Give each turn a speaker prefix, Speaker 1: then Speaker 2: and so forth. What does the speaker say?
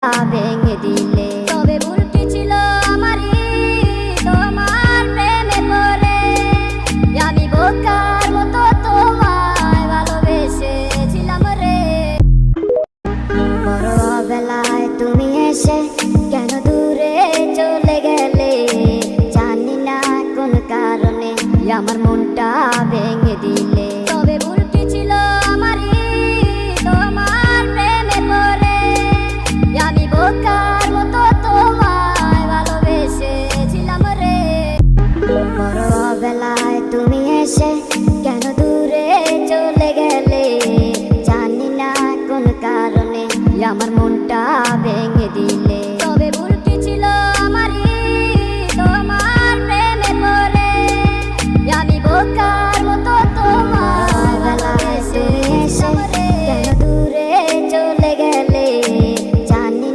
Speaker 1: ভেঙে দিলে তবে ভুলটি ছিল আমারই তোমার প্রেমে পড়ে আমি বোকার মতো তোমায় ভালোবেসেছিলাম রে। বড় বেলায় তুমি এসে কেন দূরে চলে গেলে জানি না কোন কারণে আমার মনটা ভেঙে